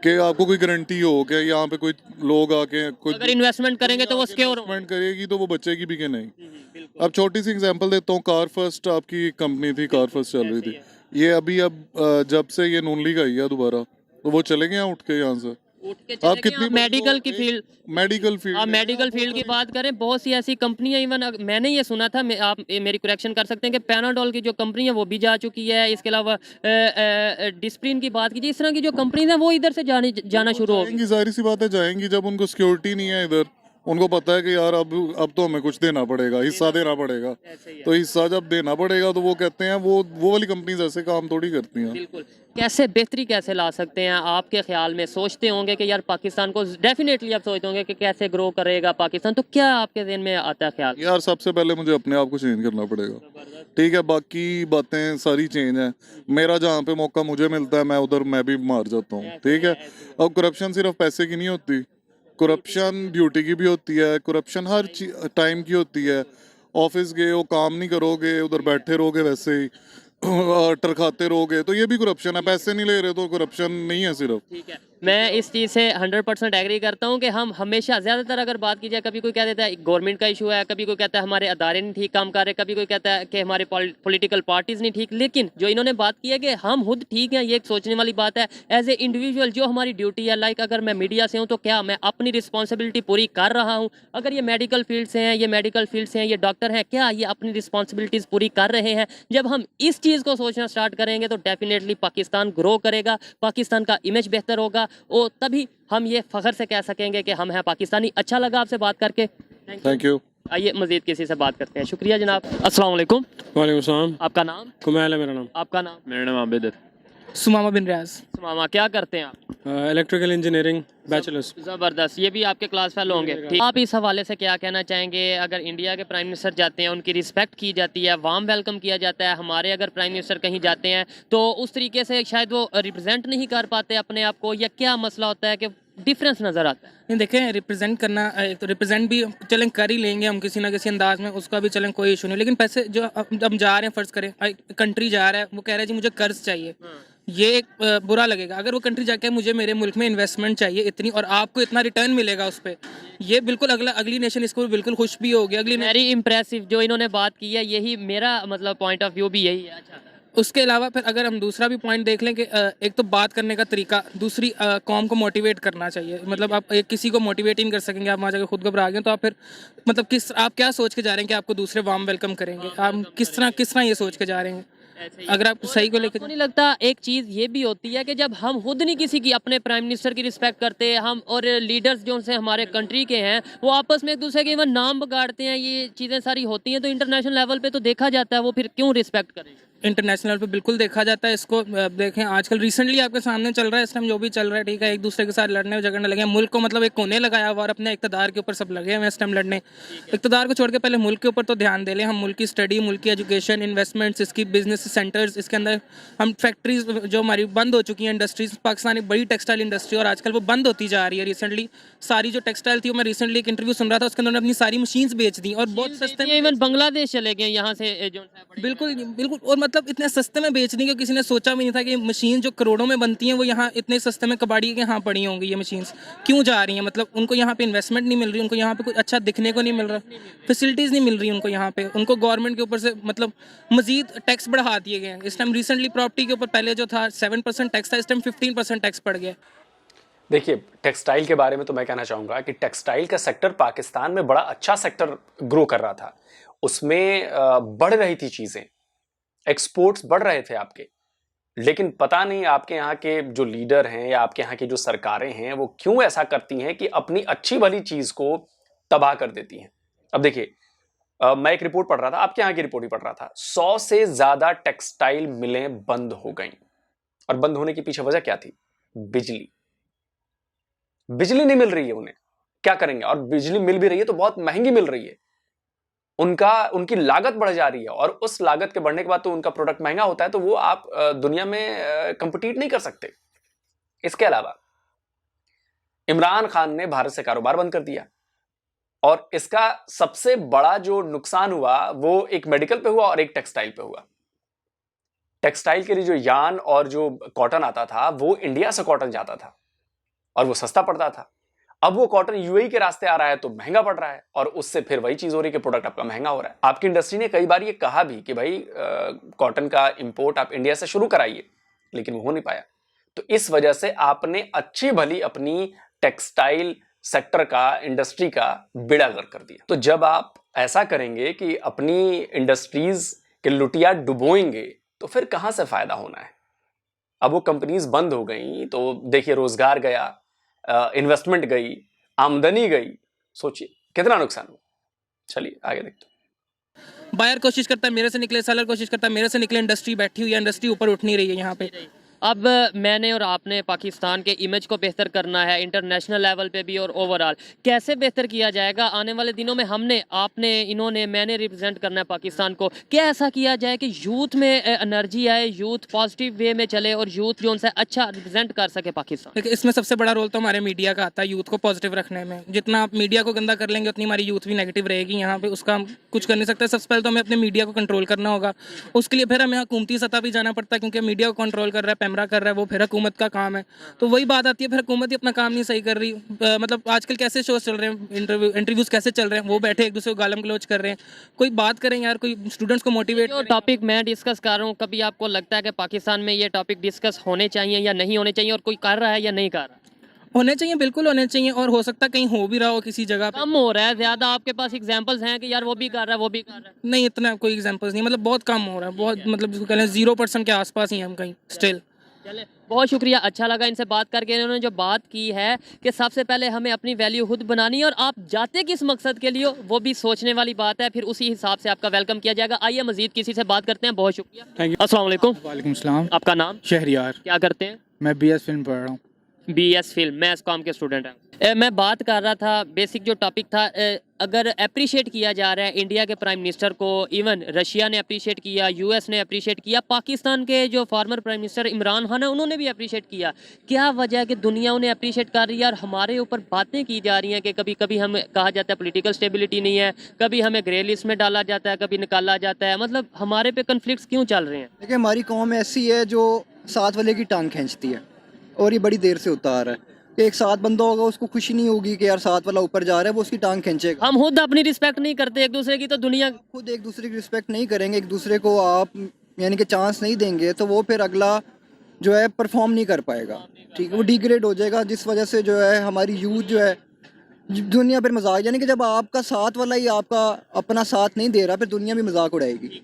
कि आपको कोई गारंटी हो कि यहाँ पे कोई लोग आके कोई अगर इन्वेस्टमेंट करेंगे तो वो सिक्योर हो। इन्वेस्टमेंट करेगी तो वो बचेगी भी कि नहीं। अब छोटी सी एग्जांपल देता हूँ, कार फर्स्ट आपकी कंपनी थी, कार फर्स्ट चल रही थी, ये अब जब से ये नून लीग आई है दोबारा, तो वो चले गए उठ के यहाँ से। आप कितनी मेडिकल की फील्ड, आप मेडिकल फील्ड की बात करें, बहुत सी ऐसी कंपनियां, इवन मैंने ये सुना था, आप मेरी करेक्शन कर सकते हैं कि पैनाडोल की जो कंपनी है वो भी जा चुकी है। इसके अलावा डिस्प्रिन की बात कीजिए, इस तरह की जो कंपनीज हैं वो इधर से जाना शुरू हो गई। जाहिर सी बात है जाएंगी, जब उनको सिक्योरिटी नहीं है इधर, उनको पता है कि यार अब तो हमें कुछ देना पड़ेगा, हिस्सा देना पड़ेगा। तो हिस्सा जब देना पड़ेगा तो वो कहते हैं, वो वाली कंपनीज ऐसे काम थोड़ी करती हैं। बिल्कुल। कैसे बेहतरी कैसे ला सकते हैं आपके ख्याल में? सोचते होंगे कि यार पाकिस्तान को डेफिनेटली आप सोचते होंगे कि कैसे ग्रो करेगा पाकिस्तान, तो क्या आपके ज़हन में आता है ख्याल? यार सबसे पहले मुझे अपने आप को चेंज करना पड़ेगा, ठीक है। बाकी बातें सारी चेंज हैं, मेरा जहाँ पे मौका मुझे मिलता है मैं भी मार जाता हूँ, ठीक है। अब करप्शन सिर्फ पैसे की नहीं होती, करप्शन ड्यूटी की भी होती है, करप्शन हर टाइम की होती है। ऑफिस गए हो, काम नहीं करोगे, उधर बैठे रहोगे वैसे ही अटर खाते रहोगे, तो ये भी करप्शन है। पैसे नहीं ले रहे तो करप्शन नहीं है सिर्फ। ठीक है, मैं इस चीज़ से 100% एग्री करता हूँ कि हम हमेशा, ज़्यादातर अगर बात की जाए, कभी कोई कह देता है गवर्नमेंट का इशू है, कभी कोई कहता है हमारे अदारे नहीं ठीक काम कर रहे, कभी कोई कहता है कि हमारे पॉलिटिकल पार्टीज़ नहीं ठीक। लेकिन जो इन्होंने बात की है कि हम खुद ठीक हैं, ये एक सोचने वाली बात है। एज ए इंडिविजुअल जो हमारी ड्यूटी है, लाइक अगर मैं मीडिया से हूँ तो क्या मैं अपनी रिस्पॉन्सिबिलिटी पूरी कर रहा हूँ? अगर ये मेडिकल फील्ड से हैं, ये डॉक्टर हैं, क्या ये अपनी रिस्पॉन्सिबिलिटीज़ पूरी कर रहे हैं? जब हम इस चीज़ को सोचना स्टार्ट करेंगे तो डेफिनेटली पाकिस्तान ग्रो करेगा, पाकिस्तान का इमेज बेहतर होगा, और तभी हम ये फ़ख्र से कह सकेंगे कि हम हैं पाकिस्तानी। अच्छा लगा आपसे बात करके, थैंक यू। आइए मजीद किसी से बात करते हैं। शुक्रिया जनाब। अस्सलाम वालेकुम। वालेकुम सलाम। आपका नाम? कुमैल है मेरा नाम। आपका नाम? मेरा नाम आबिद है। सुमामा बिन रियाज। मामा क्या करते हैं आप? Electrical engineering bachelors. ज़बरदस्त, ये भी आपके क्लास फेलो होंगे। ठीक। आप इस हवाले से क्या कहना चाहेंगे? अगर इंडिया के प्राइम मिनिस्टर जाते हैं उनकी रिस्पेक्ट की जाती है, वार्म वेलकम किया जाता है, हमारे अगर प्राइम मिनिस्टर कहीं जाते हैं तो उस तरीके से शायद वो रिप्रेजेंट नहीं कर पाते अपने आप को, या क्या मसला होता है कि डिफरेंस नज़र आता है? नहीं देखें, रिप्रेजेंट करना तो रिप्रेजेंट भी चलें कर ही लेंगे हम किसी ना किसी अंदाज में, उसका भी चलें कोई इशू नहीं। लेकिन पैसे जो हम जा रहे हैं, फ़र्ज़ करें कंट्री जा रहा है, वो कह रहा है जी मुझे कर्ज चाहिए, ये एक बुरा लगेगा। अगर वो कंट्री जाके मुझे मेरे मुल्क में इन्वेस्टमेंट चाहिए इतनी और आपको इतना रिटर्न मिलेगा उस पर, ये बिल्कुल अगली नेशन इसको बिल्कुल खुश भी होगी। वेरी इम्प्रेसिव जो इन्होंने बात की है, यही मेरा मतलब पॉइंट ऑफ व्यू भी यही है। अच्छा, उसके अलावा फिर अगर हम दूसरा भी पॉइंट देख लें कि एक तो बात करने का तरीका, दूसरी कौम को मोटिवेट करना चाहिए। मतलब आप एक किसी को मोटिवेट ही नहीं कर सकेंगे, आप वहाँ जाकर खुद घबरा गए तो आप फिर मतलब आप क्या सोच के जा रहे हैं कि आपको दूसरे वार्म वेलकम करेंगे? आप किस तरह ये सोच के जा रहे हैं? अगर आप सही को लेकर, नहीं लगता एक चीज़ ये भी होती है कि जब हम खुद नहीं किसी की, अपने प्राइम मिनिस्टर की रिस्पेक्ट करते हम, और लीडर्स जो से हमारे कंट्री के हैं वो आपस में एक दूसरे के इवन नाम बिगाड़ते हैं, ये चीज़ें सारी होती हैं, तो इंटरनेशनल लेवल पे तो देखा जाता है, वो फिर क्यों रिस्पेक्ट करें? इंटरनेशनल पे बिल्कुल देखा जाता है इसको। देखें आजकल रिसेंटली आपके सामने चल रहा है, इस टाइम जो भी चल रहा है, ठीक है, एक दूसरे के साथ लड़ने झगड़ने लगे हैं, मुल्क को मतलब एक कोने लगाया हुआ और अपने इक़्तिदार के ऊपर सब लगे हैं इस टाइम लड़ने। इक़्तिदार को छोड़ के पहले मुल्क के ऊपर तो ध्यान दे लें। हम मुल्क की स्टडी, मुल्क की एजुकेशन, इन्वेस्टमेंट्स, इसकी बिजनेस सेंटर्स, इसके अंदर हम फैक्ट्रीज जो हमारी बंद हो चुकी हैं, इंडस्ट्रीज, पाकिस्तान एक बड़ी टेक्सटाइल इंडस्ट्री और आजकल वो बंद होती जा रही है। रिसेंटली सारी जो टेक्सटाइल थी, वो मैं रिसेंटली एक इंटरव्यू सुन रहा था, उसके अंदर अपनी सारी मशीन्स बेच दी और बहुत सस्ते में, इवन बांग्लादेश चले गए यहाँ से जो बिल्कुल बिल्कुल, और मतलब इतने सस्ते में बेच दी कि किसी ने सोचा भी नहीं था कि मशीन जो करोड़ों में बनती हैं वो यहाँ इतने सस्ते में कबाड़ी के यहाँ पड़ी होंगी। ये मशीन्स क्यों जा रही हैं? मतलब उनको यहाँ पे इन्वेस्टमेंट नहीं मिल रही, उनको यहाँ पे कुछ अच्छा दिखने को नहीं मिल रहा, फैसिलिटीज़ नहीं मिल रही उनको यहाँ पे, उनको गवर्नमेंट के ऊपर से मतलब मजीद टैक्स बढ़ा दिए गए हैं। इस टाइम रिसेंटली प्रॉपर्टी के ऊपर पहले जो था 7% टैक्स था, इस टाइम 15% टैक्स पड़ गया। देखिए, टेक्सटाइल के बारे में तो मैं कहना चाहूँगा कि टेक्सटाइल का सेक्टर पाकिस्तान में बड़ा अच्छा सेक्टर ग्रो कर रहा था, उसमें बढ़ रही थी चीज़ें, एक्सपोर्ट्स बढ़ रहे थे आपके। लेकिन पता नहीं आपके यहाँ के जो लीडर हैं या आपके यहाँ की जो सरकारें हैं वो क्यों ऐसा करती हैं कि अपनी अच्छी भली चीज़ को तबाह कर देती हैं। अब देखिए, मैं एक रिपोर्ट पढ़ रहा था, आपके यहाँ की रिपोर्ट ही पढ़ रहा था, 100 से ज़्यादा टेक्सटाइल मिलें बंद हो गई। और बंद होने के पीछे वजह क्या थी? बिजली नहीं मिल रही है उन्हें, क्या करेंगे? और बिजली मिल भी रही है तो बहुत महंगी मिल रही है, उनकी लागत बढ़ जा रही है, और उस लागत के बढ़ने के बाद तो उनका प्रोडक्ट महंगा होता है, तो वो आप दुनिया में कंपीट नहीं कर सकते। इसके अलावा इमरान खान ने भारत से कारोबार बंद कर दिया, और इसका सबसे बड़ा जो नुकसान हुआ वो एक मेडिकल पे हुआ और एक टेक्सटाइल पे हुआ। टेक्सटाइल के लिए जो यार्न और जो कॉटन आता था वो इंडिया से कॉटन जाता था और वो सस्ता पड़ता था। अब वो कॉटन यूएई के रास्ते आ रहा है तो महंगा पड़ रहा है, और उससे फिर वही चीज हो रही है कि प्रोडक्ट आपका महंगा हो रहा है। आपकी इंडस्ट्री ने कई बार ये कहा भी कि भाई कॉटन का इंपोर्ट आप इंडिया से शुरू कराइए, लेकिन वो हो नहीं पाया। तो इस वजह से आपने अच्छी भली अपनी टेक्सटाइल सेक्टर का, इंडस्ट्री का बेड़ा गर्क कर दिया। तो जब आप ऐसा करेंगे कि अपनी इंडस्ट्रीज के लुटिया डुबोएंगे तो फिर कहां से फायदा होना है? अब वो कंपनीज बंद हो गई तो देखिए, रोजगार गया, इन्वेस्टमेंट गई, आमदनी गई, सोचिए कितना नुकसान हुआ। चलिए आगे देखते हैं। बायर कोशिश करता है मेरे से निकले, सेलर कोशिश करता है मेरे से निकले, इंडस्ट्री बैठी हुई है, इंडस्ट्री ऊपर उठ नहीं रही है यहाँ पे। अब मैंने और आपने पाकिस्तान के इमेज को बेहतर करना है इंटरनेशनल लेवल पे भी और ओवरऑल, कैसे बेहतर किया जाएगा आने वाले दिनों में? हमने, आपने, इन्होंने, मैंने रिप्रेजेंट करना है पाकिस्तान को। क्या ऐसा किया जाए कि यूथ में एनर्जी आए, यूथ पॉजिटिव वे में चले और यूथ जो उनसे अच्छा रिप्रेजेंट कर सके पाकिस्तान? लेकिन इसमें सबसे बड़ा रोल तो हमारे मीडिया का आता है यूथ को पॉजिटिव रखने में। जितना आप मीडिया को गंदा कर लेंगे उतनी हमारी यूथ भी नेगेटिव रहेगी यहाँ पे, उसका हम कुछ कर नहीं सकते। सबसे पहले तो हमें अपने मीडिया को कंट्रोल करना होगा, उसके लिए फिर हमें हुकूमती सतह भी जाना पड़ता है, क्योंकि मीडिया को कंट्रोल कर रहा है, पैमरा कर रहा है, वो फिर हुकूमत का काम है। तो वही बात आती है, फिर हुकूमत ही अपना काम नहीं सही कर रही। मतलब आजकल कैसे शोज चल रहे हैं, इंटरव्यूज कैसे चल रहे हैं, वो बैठे एक दूसरे को गालम गलौज कर रहे हैं। कोई बात करें यार, कोई स्टूडेंट्स को मोटिवेट। जो टॉपिक मैं डिस्कस कर रहा हूँ, कभी आपको लगता है कि पाकिस्तान में ये टॉपिक डिस्कस होने चाहिए या नहीं होने चाहिए, और कोई कर रहा है या नहीं कर रहा? होने चाहिए, बिल्कुल होने चाहिए, और हो सकता है कहीं हो भी रहा हो किसी जगह पे। कम हो रहा है, ज्यादा आपके पास एग्जांपल्स हैं कि यार वो भी कर रहा है, वो भी कर रहा है? नहीं, इतना कोई एग्जांपल्स नहीं, मतलब बहुत कम हो रहा है, बहुत मतलब जिसको कह लें 0% के आसपास ही हम कहीं स्टिल। चले, बहुत शुक्रिया, अच्छा लगा इनसे बात करके। इन्होंने जो बात की है कि सबसे पहले हमें अपनी वैल्यू खुद बनानी है और आप जाते किस मकसद के लिए हो वो भी सोचने वाली बात है, फिर उसी हिसाब से आपका वेलकम किया जाएगा। आइए मजीद किसी से बात करते हैं। बहुत शुक्रिया, थैंक यू। अस्सलाम वालेकुम। वालेकुम सलाम। आपका नाम? शहरियार। क्या करते हैं? मैं बीएस फिल्म पढ़ रहा हूँ। BS फिल्म, मैं कॉम के स्टूडेंट हैं। मैं बात कर रहा था, बेसिक जो टॉपिक था, अगर अप्रिशिएट किया जा रहा है इंडिया के प्राइम मिनिस्टर को, इवन रशिया ने अप्रिशिएट किया, US ने अप्रिशिएट किया, पाकिस्तान के जो former prime minister Imran Khan है उन्होंने भी अप्रिशिएट किया, क्या वजह है कि दुनिया उन्हें अप्रिशिएट कर रही है और हमारे ऊपर बातें की जा रही हैं कि कभी कभी हमें कहा जाता है पॉलिटिकल स्टेबिलिटी नहीं है, कभी हमें ग्रे लिस्ट में डाला जाता है, कभी निकाला जाता है, मतलब हमारे पे कन्फ्लिक्ट्स क्यों चल रहे हैं? देखिए, हमारी कौम ऐसी है जो साथ वाले की टांग खींचती है और ये बड़ी देर से होता आ रहा है कि एक साथ बंदा होगा उसको खुशी नहीं होगी कि यार साथ वाला ऊपर जा रहा है, वो उसकी टांग खींचेगा। हम खुद अपनी रिस्पेक्ट नहीं करते एक दूसरे की, तो दुनिया खुद एक दूसरे की रिस्पेक्ट नहीं करेंगे, एक दूसरे को आप यानी कि चांस नहीं देंगे, तो वो फिर अगला जो है परफॉर्म नहीं कर पाएगा, ठीक है, वो डिग्रेड हो जाएगा, जिस वजह से जो है हमारी यूथ जो है दुनिया फिर मजाक, यानी कि जब आपका साथ वाला ही आपका अपना साथ नहीं दे रहा, फिर दुनिया भी मजाक उड़ाएगी।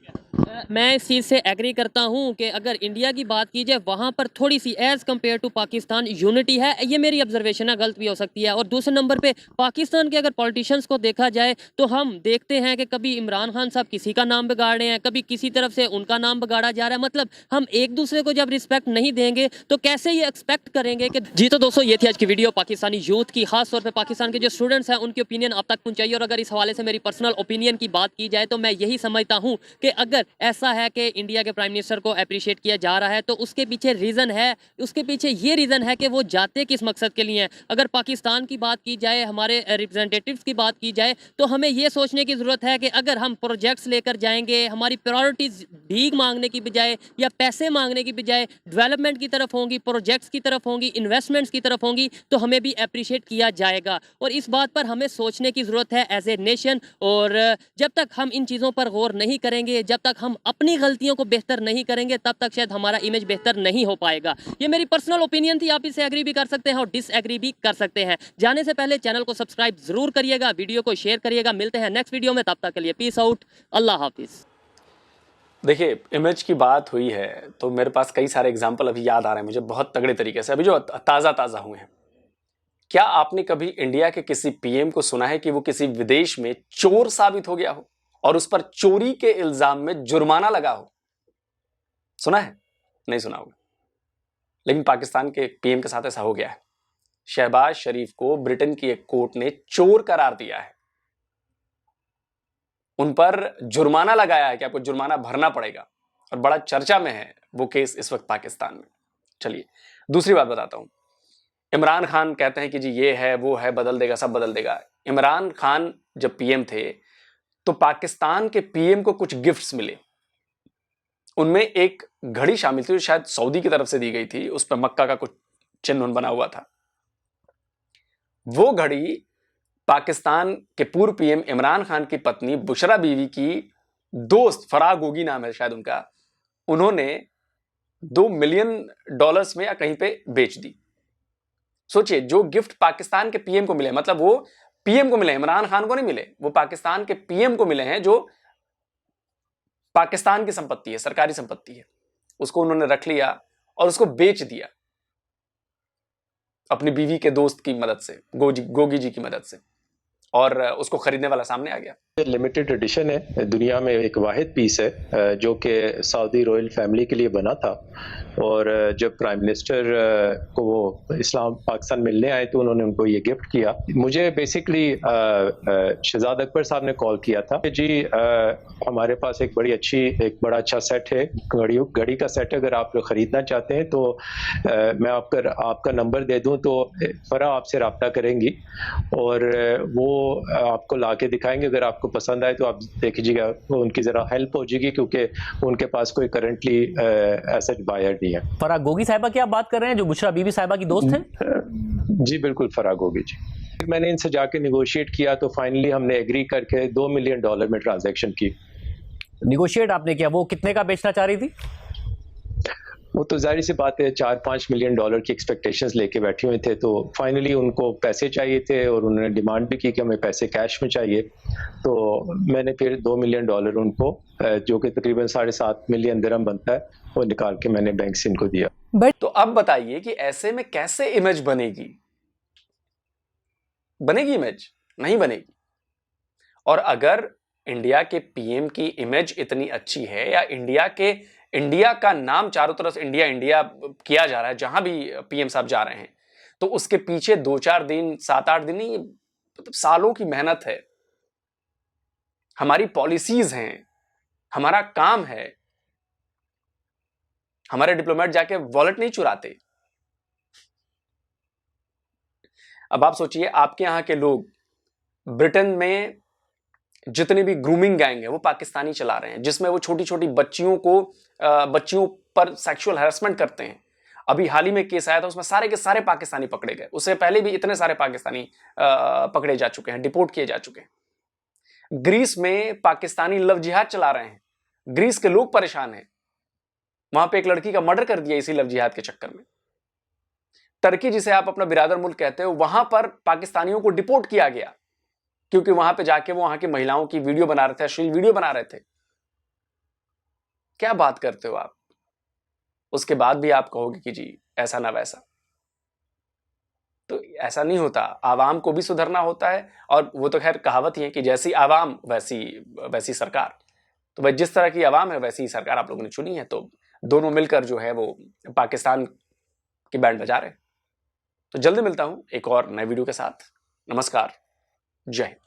मैं इस चीज़ से एग्री करता हूँ कि अगर इंडिया की बात की जाए वहाँ पर थोड़ी सी as compare to Pakistan unity है, ये मेरी ऑब्जर्वेशन है, गलत भी हो सकती है। और दूसरे नंबर पे पाकिस्तान के अगर पॉलिटिशियंस को देखा जाए तो हम देखते हैं कि कभी इमरान खान साहब किसी का नाम बिगाड़ रहे हैं, कभी किसी तरफ से उनका नाम बिगाड़ा जा रहा है, मतलब हम एक दूसरे को जब रिस्पेक्ट नहीं देंगे तो कैसे ये एक्सपेक्ट करेंगे कि जी। तो दोस्तों, ये थी आज की वीडियो पाकिस्तानी यूथ की, खास तौर पर पाकिस्तान के जो स्टूडेंट्स हैं उनकी ओपिनियन आप तक पहुँचाइए। और अगर इस हवाले से मेरी पर्सनल ओपिनियन की बात की जाए तो मैं यही समझता हूँ कि अगर ऐसा है कि इंडिया के प्राइम मिनिस्टर को अप्रिशिएट किया जा रहा है तो उसके पीछे रीज़न है, उसके पीछे ये रीज़न है कि वो जाते किस मकसद के लिए हैं। अगर पाकिस्तान की बात की जाए, हमारे रिप्रेजेंटेटिव्स की बात की जाए, तो हमें ये सोचने की ज़रूरत है कि अगर हम प्रोजेक्ट्स लेकर जाएंगे, हमारी प्रायोरिटीज़ भीख मांगने की बजाय या पैसे मांगने की बजाय डेवलपमेंट की तरफ होंगी, प्रोजेक्ट्स की तरफ होंगी, इन्वेस्टमेंट्स की तरफ होंगी, तो हमें भी अप्रिशिएट किया जाएगा। और इस बात पर हमें सोचने की ज़रूरत है एज ए नेशन। और जब तक हम इन चीज़ों पर गौर नहीं करेंगे, जब तक हम अपनी गलतियों को बेहतर नहीं करेंगे, तब तक शायद हमारा इमेज बेहतर नहीं हो पाएगा। ये मेरी पर्सनल ओपिनियन थी, आप इसे एग्री भी कर सकते हैं और डिसएग्री भी कर सकते हैं। जाने से पहले चैनल को सब्सक्राइब जरूर करिएगा, वीडियो को शेयर करिएगा। मिलते हैं नेक्स्ट वीडियो में, तब तक के लिए पीस आउट, अल्लाह हाफिज। देखिए, इमेज की बात हुई है तो मेरे पास कई सारे एग्जाम्पल अभी याद आ रहे हैं मुझे बहुत तगड़े तरीके से, अभी जो ताज़ा हुए हैं। क्या आपने कभी इंडिया के किसी पीएम को सुना है कि वो किसी विदेश में चोर साबित हो गया हो और उस पर चोरी के इल्जाम में जुर्माना लगा हो? सुना है? नहीं सुना होगा। लेकिन पाकिस्तान के पीएम के साथ ऐसा हो गया है। शहबाज शरीफ को ब्रिटेन की एक कोर्ट ने चोर करार दिया है, उन पर जुर्माना लगाया है कि आपको जुर्माना भरना पड़ेगा, और बड़ा चर्चा में है वो केस इस वक्त पाकिस्तान में। चलिए दूसरी बात बताता हूं। इमरान खान कहते हैं कि जी ये है वो है, बदल देगा, सब बदल देगा। इमरान खान जब पीएम थे तो पाकिस्तान के पीएम को कुछ गिफ्ट्स मिले, उनमें एक घड़ी शामिल थी जो शायद सऊदी की तरफ से दी गई थी, उस पर मक्का का कुछ चिन्ह बना हुआ था। वो घड़ी पाकिस्तान के पूर्व पीएम इमरान खान की पत्नी बुशरा बीवी की दोस्त, फराह गोगी नाम है शायद उनका, उन्होंने $2 मिलियन में या कहीं पे बेच दी। सोचिए, जो गिफ्ट पाकिस्तान के पीएम को मिले, मतलब वो पीएम को मिले, इमरान खान को नहीं मिले, वो पाकिस्तान के पीएम को मिले हैं, जो पाकिस्तान की संपत्ति है, सरकारी संपत्ति है, उसको उन्होंने रख लिया और उसको बेच दिया अपनी बीवी के दोस्त की मदद से, गोगी जी की मदद से, और उसको खरीदने वाला सामने आ गया। लिमिटेड एडिशन है, दुनिया में एक वाहिद पीस है जो कि सऊदी रॉयल फैमिली के लिए बना था, और जब प्राइम मिनिस्टर को वो इस्लाम पाकिस्तान मिलने आए तो उन्होंने उनको ये गिफ्ट किया। मुझे बेसिकली शहजाद अकबर साहब ने कॉल किया था कि जी हमारे पास एक बड़ा अच्छा सेट है, घड़ी का सेट, अगर आप ख़रीदना चाहते हैं तो मैं आपका नंबर दे दूं तो फरा आपसे रब्ता करेंगी और वो आपको ला के दिखाएंगे। अगर आपको पसंद आए तो आप देख लीजिएगा, उनकी ज़रा हेल्प हो जाएगी क्योंकि उनके पास कोई करंटली एसेट बायर नहीं है। फराह गोगी साहिबा की आप बात कर रहे हैं जो बुशरा बीबी साहिबा की दोस्त हैं? जी बिल्कुल, फराह गोगी जी। मैंने इनसे जाके निगोशिएट किया तो फाइनली हमने एग्री करके $2 मिलियन में ट्रांजैक्शन की। निगोशिएट आपने किया, वो कितने का बेचना चाह रही थी? वो तो जाहिर सी बात है $4-5 मिलियन की एक्सपेक्टेशंस लेके बैठे हुए थे, तो फाइनली उनको पैसे चाहिए थे और उन्होंने डिमांड भी की कि हमें पैसे कैश में चाहिए। तो मैंने फिर $2 मिलियन उनको, जो कि तकरीबन 7.5 मिलियन दिरहम बनता है, वो निकाल के मैंने बैंक से इनको दिया। तो अब बताइए कि ऐसे में कैसे इमेज बनेगी? बनेगी इमेज? नहीं बनेगी। और अगर इंडिया के पीएम की इमेज इतनी अच्छी है, या इंडिया का नाम चारों तरफ इंडिया इंडिया किया जा रहा है, जहां भी पीएम साहब जा रहे हैं, तो उसके पीछे 2-4 दिन, 7-8 दिन नहीं, मतलब सालों की मेहनत है। हमारी पॉलिसीज हैं, हमारा काम है। हमारे डिप्लोमेट जाके वॉलेट नहीं चुराते। अब आप सोचिए, आपके यहां के लोग ब्रिटेन में जितने भी ग्रूमिंग गैंग है वो पाकिस्तानी चला रहे हैं, जिसमें वो छोटी छोटी बच्चियों पर सेक्सुअल हैरेसमेंट करते हैं। अभी हाल ही में केस आया था, उसमें सारे के सारे पाकिस्तानी पकड़े गए। उससे पहले भी इतने सारे पाकिस्तानी पकड़े जा चुके हैं, डिपोर्ट किए जा चुके हैं। ग्रीस में पाकिस्तानी लव जिहाद चला रहे हैं। ग्रीस के लोग परेशान हैं। वहां पे एक लड़की का मर्डर कर दिया इसी लव जिहाद के चक्कर में। टर्की, जिसे आप अपना बिरादर मुल्क कहते हो, वहां पर पाकिस्तानियों को डिपोर्ट किया गया, क्योंकि वहां पे जाके वो वहां की महिलाओं की वीडियो बना रहे थे, अश्लील वीडियो बना रहे थे। क्या बात करते हो आप? उसके बाद भी आप कहोगे कि जी ऐसा ना वैसा। तो ऐसा नहीं होता। आवाम को भी सुधरना होता है, और वो तो खैर कहावत ही है कि जैसी आवाम वैसी सरकार। तो भाई जिस तरह की आवाम है वैसी ही सरकार आप लोगों ने चुनी है, तो दोनों मिलकर जो है वो पाकिस्तान की बैंड बजा रहे हैं। तो जल्दी मिलता हूं एक और नए वीडियो के साथ। नमस्कार, जय हिंद।